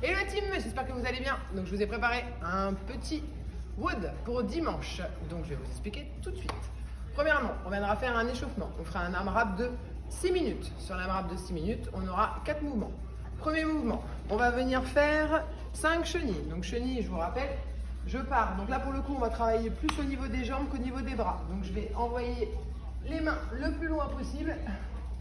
Et la team, j'espère que vous allez bien. Donc je vous ai préparé un petit wood pour dimanche. Donc je vais vous expliquer tout de suite. Premièrement, on viendra faire un échauffement. On fera un AMRAP de 6 minutes. Sur l'AMRAP de 6 minutes, on aura 4 mouvements. Premier mouvement, on va venir faire 5 chenilles. Donc chenilles, je vous rappelle, je pars. Donc là pour le coup, on va travailler plus au niveau des jambes qu'au niveau des bras. Donc je vais envoyer les mains le plus loin possible.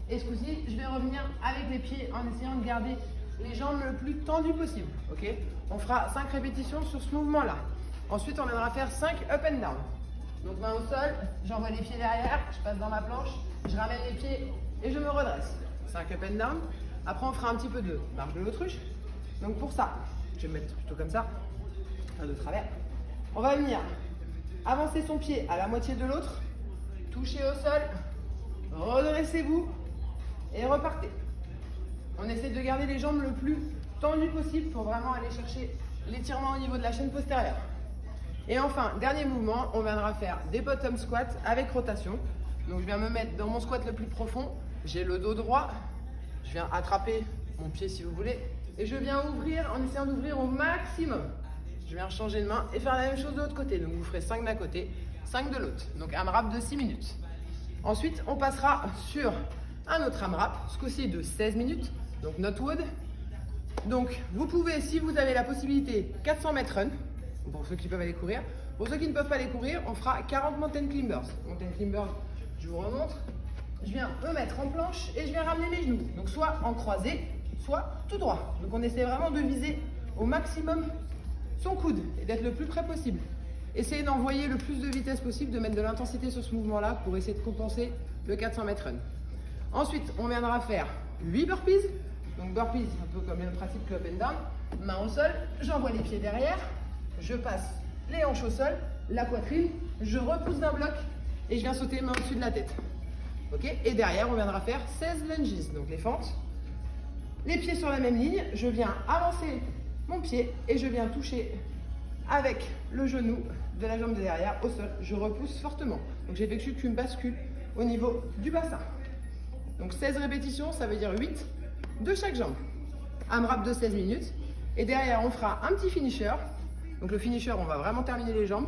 Et ce coup-ci, je vais revenir avec les pieds en essayant de garder les jambes le plus tendues possible. Ok? On fera 5 répétitions sur ce mouvement-là. Ensuite, on viendra faire 5 up and down. Donc main au sol, j'envoie les pieds derrière, je passe dans ma planche, je ramène les pieds et je me redresse. 5 up and down. Après, on fera un petit peu de marche de l'autruche. Donc pour ça, je vais me mettre plutôt comme ça, de travers. On va venir avancer son pied à la moitié de l'autre, toucher au sol, redressez-vous et repartez. On essaie de garder les jambes le plus tendues possible pour vraiment aller chercher l'étirement au niveau de la chaîne postérieure. Et enfin, dernier mouvement, on viendra faire des bottom squats avec rotation. Donc je viens me mettre dans mon squat le plus profond, j'ai le dos droit, je viens attraper mon pied si vous voulez, et je viens ouvrir en essayant d'ouvrir au maximum. Je viens changer de main et faire la même chose de l'autre côté. Donc vous ferez 5 d'un côté, 5 de l'autre. Donc AMRAP de 6 minutes. Ensuite, on passera sur un autre AMRAP, ce coup-ci de 16 minutes, donc notre wood. Donc vous pouvez, si vous avez la possibilité, 400 mètres run, pour ceux qui peuvent aller courir. Pour ceux qui ne peuvent pas aller courir, on fera 40 mountain climbers. Mountain climbers, je vous remontre. Je viens me mettre en planche et je viens ramener mes genoux. Donc soit en croisé, soit tout droit. Donc on essaie vraiment de viser au maximum son coude et d'être le plus près possible. Essayez d'envoyer le plus de vitesse possible, de mettre de l'intensité sur ce mouvement-là pour essayer de compenser le 400 mètres run. Ensuite, on viendra faire 8 burpees. Donc burpees, un peu comme le pratique up and down. Main au sol, j'envoie les pieds derrière, je passe les hanches au sol, la poitrine, je repousse d'un bloc et je viens sauter main au-dessus de la tête. Ok? Et derrière, on viendra faire 16 lunges, donc les fentes. Les pieds sur la même ligne, je viens avancer mon pied et je viens toucher avec le genou de la jambe de derrière au sol. Je repousse fortement. Donc j'effectue qu'une bascule au niveau du bassin. Donc 16 répétitions, ça veut dire 8 de chaque jambe. AMRAP de 16 minutes. Et derrière, on fera un petit finisher. Donc le finisher, on va vraiment terminer les jambes.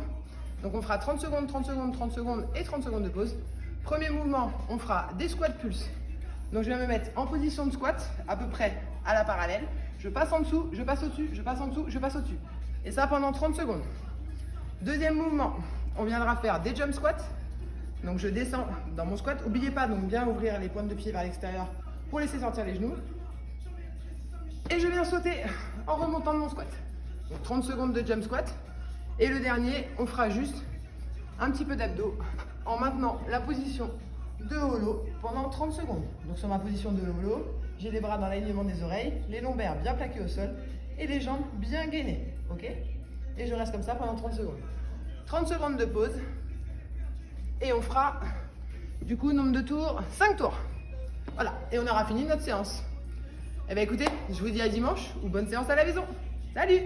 Donc on fera 30 secondes, 30 secondes, 30 secondes et 30 secondes de pause. Premier mouvement, on fera des squats pulse. Donc je vais me mettre en position de squat, à peu près à la parallèle. Je passe en dessous, je passe au-dessus, je passe en dessous, je passe au-dessus. Et ça pendant 30 secondes. Deuxième mouvement, on viendra faire des jump squats. Donc je descends dans mon squat. N'oubliez pas donc bien ouvrir les pointes de pied vers l'extérieur pour laisser sortir les genoux. Et je viens sauter en remontant de mon squat. Donc 30 secondes de jump squat. Et le dernier, on fera juste un petit peu d'abdos en maintenant la position de holo pendant 30 secondes. Donc sur ma position de holo, j'ai les bras dans l'alignement des oreilles, les lombaires bien plaqués au sol et les jambes bien gainées. Ok? Et je reste comme ça pendant 30 secondes. 30 secondes de pause. Et on fera du coup nombre de tours, 5 tours. Voilà, et on aura fini notre séance. Eh bien écoutez, je vous dis à dimanche ou bonne séance à la maison. Salut!